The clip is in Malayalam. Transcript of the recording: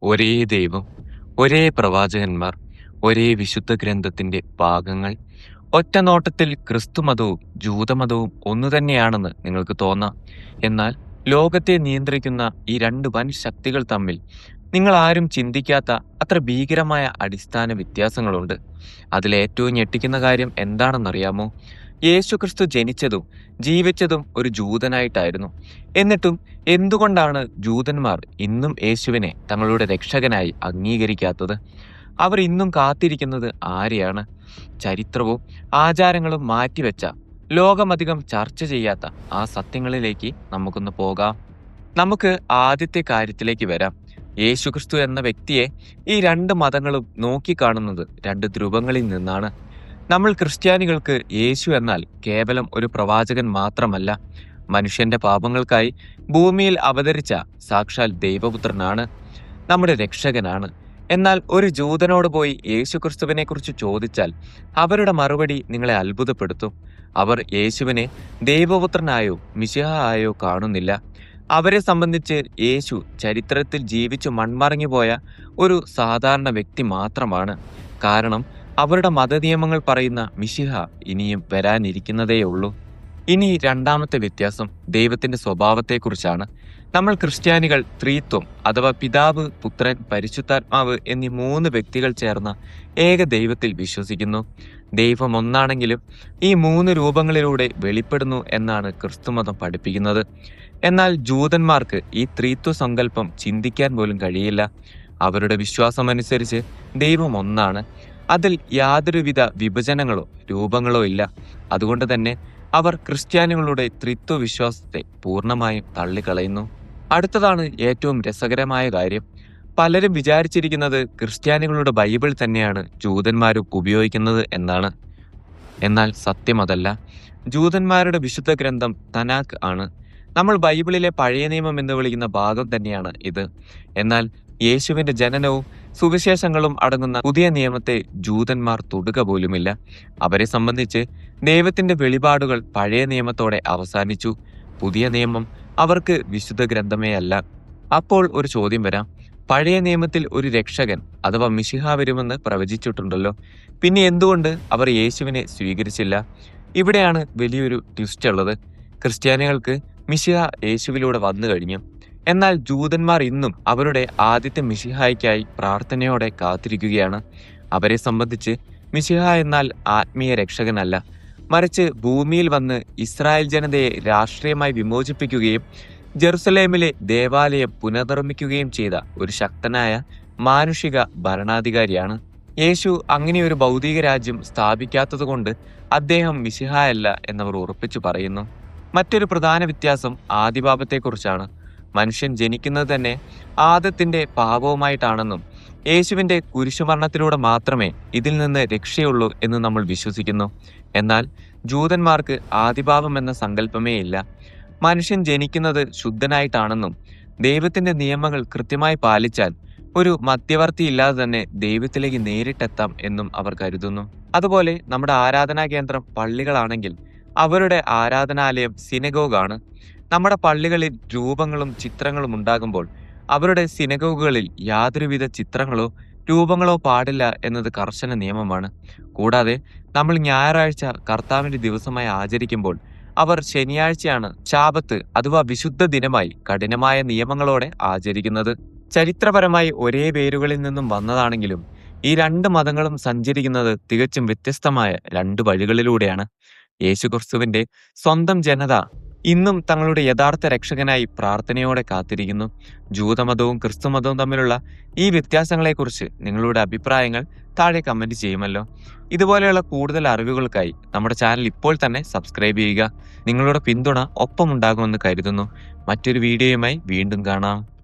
ഒരേ ദൈവം, ഒരേ പ്രവാചകന്മാർ, ഒരേ വിശുദ്ധ ഗ്രന്ഥത്തിന്റെ ഭാഗങ്ങൾ. ഒറ്റ നോട്ടത്തിൽ ക്രിസ്തുമതവും ജൂതമതവും ഒന്നുതന്നെയാണെന്ന് നിങ്ങൾക്ക് തോന്നാം. എന്നാൽ ലോകത്തെ നിയന്ത്രിക്കുന്ന ഈ രണ്ട് വൻ ശക്തികൾ തമ്മിൽ നിങ്ങൾ ആരും ചിന്തിക്കാത്ത അത്ര ഭീകരമായ അടിസ്ഥാന വ്യത്യാസങ്ങളുണ്ട്. അതിലേറ്റവും ഞെട്ടിക്കുന്ന കാര്യം എന്താണെന്നറിയാമോ? യേശുക്രിസ്തു ജനിച്ചതും ജീവിച്ചതും ഒരു ജൂതനായിട്ടായിരുന്നു. എന്നിട്ടും എന്തുകൊണ്ടാണ് ജൂതന്മാർ ഇന്നും യേശുവിനെ തങ്ങളുടെ രക്ഷകനായി അംഗീകരിക്കാത്തത്? അവർ ഇന്നും കാത്തിരിക്കുന്നത് ആരെയാണ്? ചരിത്രവും ആചാരങ്ങളും മാറ്റിവെച്ച, ലോകമധികം ചർച്ച ചെയ്യാത്ത ആ സത്യങ്ങളിലേക്ക് നമുക്കൊന്ന് പോകാം. നമുക്ക് ആദ്യത്തെ കാര്യത്തിലേക്ക് വരാം. യേശുക്രിസ്തു എന്ന വ്യക്തിയെ ഈ രണ്ട് മതങ്ങളും നോക്കിക്കാണുന്നത് രണ്ട് ധ്രുവങ്ങളിൽ നിന്നാണ്. നമ്മൾ ക്രിസ്ത്യാനികൾക്ക് യേശു എന്നാൽ കേവലം ഒരു പ്രവാചകൻ മാത്രമല്ല, മനുഷ്യന്റെ പാപങ്ങൾക്കായി ഭൂമിയിൽ അവതരിച്ച സാക്ഷാൽ ദൈവപുത്രനാണ്, നമ്മുടെ രക്ഷകനാണ്. എന്നാൽ ഒരു ജൂതനോട് പോയി യേശുക്രിസ്തുവിനെ കുറിച്ച് ചോദിച്ചാൽ അവരുടെ മറുപടി നിങ്ങളെ അത്ഭുതപ്പെടുത്തും. അവർ യേശുവിനെ ദൈവപുത്രനായോ മിശിഹ ആയോ കാണുന്നില്ല. അവരെ സംബന്ധിച്ച് യേശു ചരിത്രത്തിൽ ജീവിച്ചു മൺമറഞ്ഞുപോയ ഒരു സാധാരണ വ്യക്തി മാത്രമാണ്. കാരണം അവരുടെ മതനിയമങ്ങൾ പറയുന്ന മിശിഹ ഇനിയും വരാനിരിക്കുന്നതേയുള്ളൂ. ഇനി രണ്ടാമത്തെ വ്യത്യാസം ദൈവത്തിന്റെ സ്വഭാവത്തെക്കുറിച്ചാണ്. നമ്മൾ ക്രിസ്ത്യാനികൾ ത്രിത്വം അഥവാ പിതാവ്, പുത്രൻ, പരിശുദ്ധാത്മാവ് എന്നീ മൂന്ന് വ്യക്തികൾ ചേർന്ന ഏക ദൈവത്തിൽ വിശ്വസിക്കുന്നു. ദൈവം ഒന്നാണെങ്കിലും ഈ മൂന്ന് രൂപങ്ങളിലൂടെ വെളിപ്പെടുന്നു എന്നാണ് ക്രിസ്തുമതം പഠിപ്പിക്കുന്നത്. എന്നാൽ ജൂതന്മാർക്ക് ഈ ത്രിത്വ സങ്കല്പം ചിന്തിക്കാൻ പോലും കഴിയില്ല. അവരുടെ വിശ്വാസമനുസരിച്ച് ദൈവം ഒന്നാണ്. അതിൽ യാതൊരുവിധ വിഭജനങ്ങളോ രൂപങ്ങളോ ഇല്ല. അതുകൊണ്ട് തന്നെ അവർ ക്രിസ്ത്യാനികളുടെ ത്രിത്വ വിശ്വാസത്തെ പൂർണ്ണമായും തള്ളിക്കളയുന്നു. അടുത്തതാണ് ഏറ്റവും രസകരമായ കാര്യം. പലരും വിചാരിച്ചിരിക്കുന്നത് ക്രിസ്ത്യാനികളുടെ ബൈബിൾ തന്നെയാണ് ജൂതന്മാരും ഉപയോഗിക്കുന്നത് എന്നാണ്. എന്നാൽ സത്യം അതല്ല. ജൂതന്മാരുടെ വിശുദ്ധ ഗ്രന്ഥം തനാക്ക് ആണ്. നമ്മൾ ബൈബിളിലെ പഴയ നിയമം എന്ന് വിളിക്കുന്ന ഭാഗം തന്നെയാണ് ഇത്. എന്നാൽ യേശുവിന്റെ ജനനവും സുവിശേഷങ്ങളും അടങ്ങുന്ന പുതിയ നിയമത്തെ ജൂതന്മാർ തൊടുക പോലുമില്ല. അവരെ സംബന്ധിച്ച് ദൈവത്തിന്റെ വെളിപാടുകൾ പഴയ നിയമത്തോടെ അവസാനിച്ചു. പുതിയ നിയമം അവർക്ക് വിശുദ്ധ ഗ്രന്ഥമേ അല്ല. അപ്പോൾ ഒരു ചോദ്യം വരാം. പഴയ നിയമത്തിൽ ഒരു രക്ഷകൻ അഥവാ മിശിഹ വരുമെന്ന് പ്രവചിച്ചിട്ടുണ്ടല്ലോ, പിന്നെ എന്തുകൊണ്ട് അവർ യേശുവിനെ സ്വീകരിച്ചില്ല? ഇവിടെയാണ് വലിയൊരു ട്വിസ്റ്റ് ഉള്ളത്. ക്രിസ്ത്യാനികൾക്ക് മിശിഹ യേശുവിലൂടെ വന്നു കഴിഞ്ഞു. എന്നാൽ ജൂതന്മാർ ഇന്നും അവരുടെ ആദ്യത്തെ മിശിഹായ്ക്കായി പ്രാർത്ഥനയോടെ കാത്തിരിക്കുകയാണ്. അവരെ സംബന്ധിച്ച് മിശിഹ എന്നാൽ ആത്മീയ രക്ഷകനല്ല, മറിച്ച് ഭൂമിയിൽ വന്ന് ഇസ്രായേൽ ജനതയെ രാഷ്ട്രീയമായി വിമോചിപ്പിക്കുകയും ജെറുസലേമിലെ ദേവാലയം പുനർനിർമ്മിക്കുകയും ചെയ്ത ഒരു ശക്തനായ മാനുഷിക ഭരണാധികാരിയാണ്. യേശു അങ്ങനെ ഒരു ഭൗതിക രാജ്യം സ്ഥാപിക്കാത്തതുകൊണ്ട് അദ്ദേഹം മിശിഹായല്ല എന്നവർ ഉറപ്പിച്ചു പറയുന്നു. മറ്റൊരു പ്രധാന വ്യത്യാസം ആദിപാപത്തെക്കുറിച്ചാണ്. മനുഷ്യൻ ജനിക്കുന്നത് തന്നെ ആദത്തിന്റെ പാപവുമായിട്ടാണെന്നും യേശുവിന്റെ കുരിശുമരണത്തിലൂടെ മാത്രമേ ഇതിൽ നിന്ന് രക്ഷയുള്ളൂ എന്ന് നമ്മൾ വിശ്വസിക്കുന്നു. എന്നാൽ ജൂതന്മാർക്ക് ആദിപാപം എന്ന സങ്കല്പമേ ഇല്ല. മനുഷ്യൻ ജനിക്കുന്നത് ശുദ്ധനായിട്ടാണെന്നും ദൈവത്തിന്റെ നിയമങ്ങൾ കൃത്യമായി പാലിച്ചാൽ ഒരു മധ്യവർത്തി ഇല്ലാതെ തന്നെ ദൈവത്തിലേക്ക് നേരിട്ടെത്താം എന്നും അവർ കരുതുന്നു. അതുപോലെ നമ്മുടെ ആരാധനാ കേന്ദ്രം പള്ളികളാണെങ്കിൽ അവരുടെ ആരാധനാലയം സിനഗോഗാണ്. നമ്മുടെ പള്ളികളിൽ രൂപങ്ങളും ചിത്രങ്ങളും ഉണ്ടാകുമ്പോൾ അവരുടെ സിനഗോഗുകളിൽ യാതൊരുവിധ ചിത്രങ്ങളോ രൂപങ്ങളോ പാടില്ല എന്നത് കർശന നിയമമാണ്. കൂടാതെ നമ്മൾ ഞായറാഴ്ച കർത്താവിന്റെ ദിവസമായി ആചരിക്കുമ്പോൾ അവർ ശനിയാഴ്ചയാണ് ശാബത്ത് അഥവാ വിശുദ്ധ ദിനമായി കഠിനമായ നിയമങ്ങളോടെ ആചരിക്കുന്നത്. ചരിത്രപരമായി ഒരേ വേരുകളിൽ നിന്നും വന്നതാണെങ്കിലും ഈ രണ്ട് മതങ്ങളും സഞ്ചരിക്കുന്നത് തികച്ചും വ്യത്യസ്തമായ രണ്ട് വഴികളിലൂടെയാണ്. യേശുക്രിസ്തുവിന്റെ സ്വന്തം ജനത ഇന്നും തങ്ങളുടെ യഥാർത്ഥ രക്ഷകനായി പ്രാർത്ഥനയോടെ കാത്തിരിക്കുന്നു. ജൂതമതവും ക്രിസ്തുമതവും തമ്മിലുള്ള ഈ വ്യത്യാസങ്ങളെക്കുറിച്ച് നിങ്ങളുടെ അഭിപ്രായങ്ങൾ താഴെ കമന്റ് ചെയ്യുമല്ലോ. ഇതുപോലെയുള്ള കൂടുതൽ അറിവുകൾക്കായി നമ്മുടെ ചാനൽ ഇപ്പോൾ തന്നെ സബ്സ്ക്രൈബ് ചെയ്യുക. നിങ്ങളുടെ പിന്തുണ ഒപ്പമുണ്ടാകുമെന്ന് കരുതുന്നു. മറ്റൊരു വീഡിയോയുമായി വീണ്ടും കാണാം.